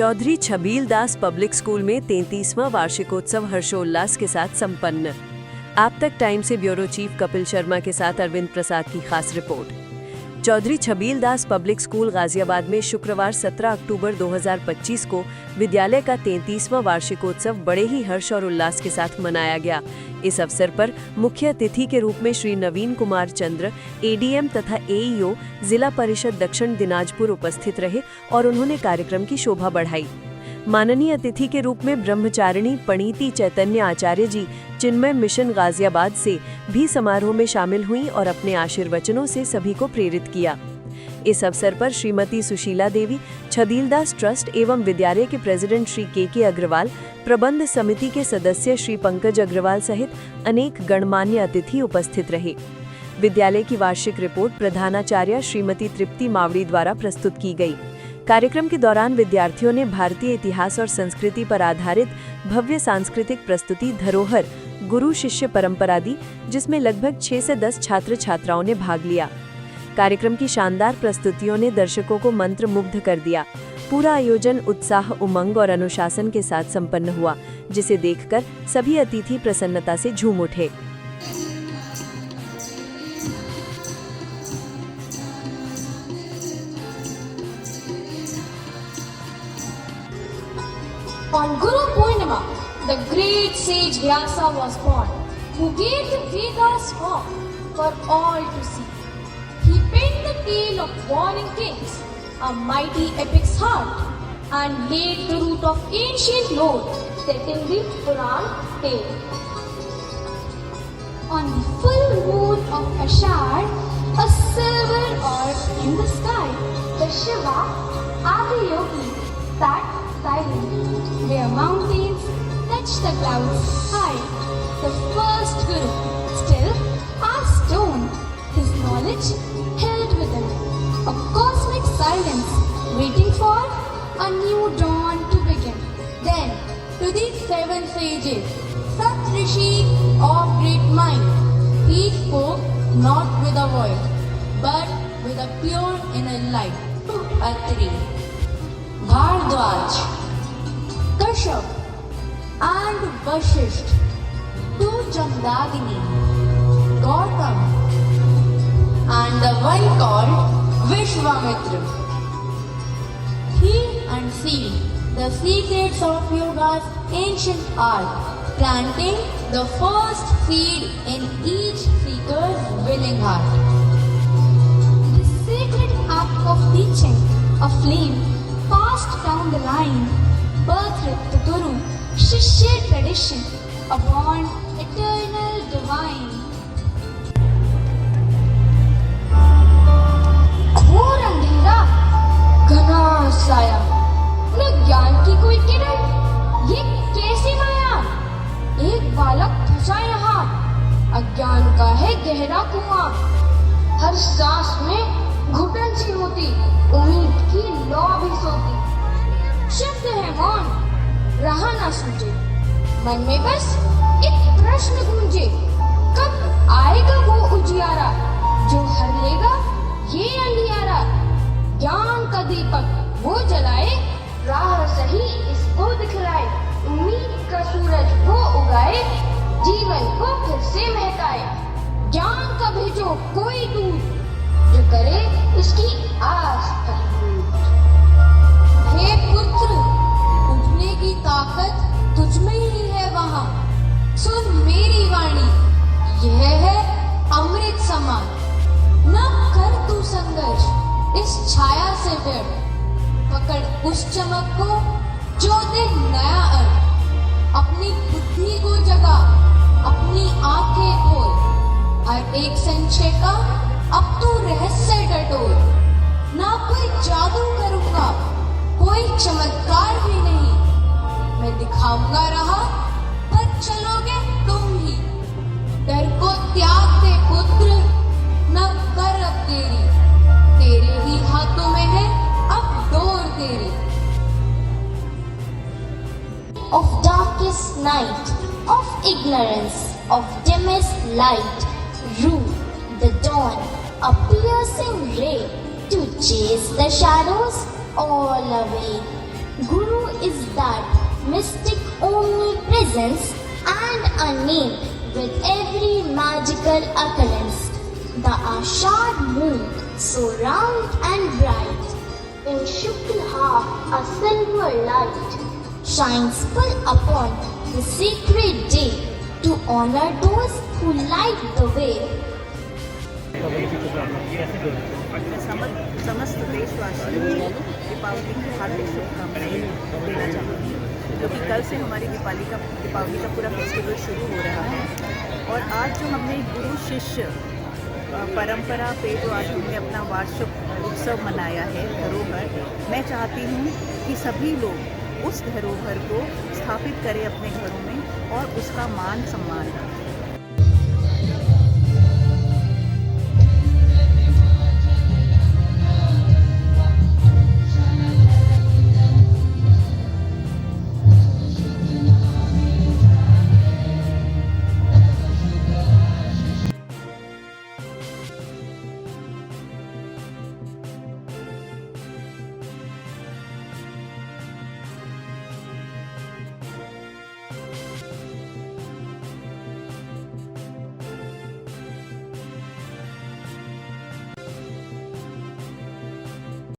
चौधरी छबील दास public school में 33वां वार्षिकोत्सव हर्षोल्लास के साथ संपन्न। आप तक टाइम से ब्यूरो चीफ कपिल शर्मा के साथ अरविंद प्रसाद की खास रिपोर्ट। चौधरी छबील दास पब्लिक स्कूल गाजियाबाद में शुक्रवार 17 अक्टूबर 2025 को विद्यालय का 33वां वार्षिकोत्सव बड़े ही हर्ष और उल्लास के साथ मनाया गया। इस अवसर पर मुख्य अतिथि के रूप में श्री नवीन कुमार चंद्र, एडीएम तथा एईओ जिला परिषद दक्षिण दिनाजपुर उपस्थित रहे और उन्होंने कार्यक्रम की शोभा बढ़ाई। माननीय अतिथि के रूप में ब्रह्मचारिणी पणीति चैतन्य आचार्य जी चिन्मय मिशन गाजियाबाद से भी समारोह में शामिल हुई और अपने आशीर्वचनों से सभी को प्रेरित किया। इस अवसर पर श्रीमती सुशीला देवी, छबील दास ट्रस्ट एवं विद्यालय के प्रेसिडेंट श्री के अग्रवाल, प्रबंध समिति के सदस्य श्री पंकज अग्रवाल सहित अनेक गणमान्य अतिथि उपस्थित रहे। विद्यालय की वार्षिक रिपोर्ट प्रधानाचार्य श्रीमती तृप्ति मावड़ी द्वारा प्रस्तुत की गई। कार्यक्रम के दौरान विद्यार्थियों ने भारतीय इतिहास और संस्कृति पर आधारित भव्य सांस्कृतिक प्रस्तुति धरोहर गुरु शिष्य परंपरा दी, जिसमें लगभग 6 से 10 छात्र छात्राओं ने भाग लिया। कार्यक्रम की शानदार प्रस्तुतियों ने दर्शकों को मंत्रमुग्ध कर दिया। पूरा आयोजन उत्साह, उमंग और अनुशासन के साथ संपन्न हुआ, जिसे देखकर सभी अतिथि प्रसन्नता से झूम उठे। On Guru Purnima, the great sage Vyasa was born, who gave the Vedas form for all to see. He penned the tale of warring kings, a mighty epic's heart, and laid the root of ancient lore set in the Puran tale. On the full moon of Ashad, a silver orb in the sky, the Shiva, Adiyogi, sat silent, where mountains touch the clouds high. The first Guru still asked stone, his knowledge held within a cosmic silence, waiting for a new dawn to begin. Then, to the 7 sages, Sat Rishi of great mind, he spoke not with a voice, but with a pure inner light. Atri, Bhardwaj, Kashyap, and Vashisht, to Jamdagini, Gautam, and the one called Vishwamitra. He unsealed the secrets of yoga's ancient art, planting the first seed in each seeker's willing heart. The sacred act of teaching, a flame passed down the line, birthed the Guru, Shishya tradition, a bond eternal divine. घोर अंधेरा, घना साया, न ज्ञान की कोई किरण, ये कैसी माया? एक बालक फंसा यहाँ, अज्ञान का है गहरा कुआं। हर सांस में घुटन सी होती, उम्मीद की लौ भी सोती। शब्द है मौन, रहा ना सूझे, मन में बस एक प्रश्न गूंजे, कब आएगा वो उजियारा जो हर लेगा ये अंधियारा? ज्ञान का दीपक वो जलाए, राह सही इसको दिखलाए, उम्मीद का सूरज वो उगाए, जीवन को फिर से महकाए। ज्ञान का भेजो कोई दूत, जो करे उसकी आस फलीभूत। हे पुत्र, उठने की ताकत तुझ में ही है वहाँ, सुन मेरी वाणी, यह है अमृत समान। न कर तू संघर्ष इस छाया से व्यर्थ, पकड़ उस चमक को जो दे नया अर्थ। अपनी बुद्धि को जगा, अपनी आंखें खोल, हर एक संशय का अब तू रहस्य टटोल। ना कोई जादू करूंगा, कोई चमत्कार भी नहीं, मैं दिखाऊंगा राह, पर चलोगे तुम ही। डर को त्याग दे पुत्र, न कर अब तेरी, तेरे ही हाथों में है अब डोर तेरी। Of darkest night, of ignorance, of dimmest light, rule the dawn, a piercing ray to chase the shadows all away. Guru is that mystic omnipresence and a name with every magical occurrence. The Ashad moon, so round and bright, in Shukla a silver light, shines full upon the sacred day to honor those who light the way. समस्त देशवासियों को दीपावली की हार्दिक शुभकामनाएं देना चाहूँगी, क्योंकि कल से हमारी दीपावली का पूरा फेस्टिवल शुरू हो रहा है। और आज जो हमने गुरु शिष्य परंपरा पे जो आज हमने अपना वार्षिक उत्सव मनाया है धरोहर, मैं चाहती हूँ कि सभी लोग उस धरोहर को स्थापित करें अपने घरों में और उसका मान सम्मान करें।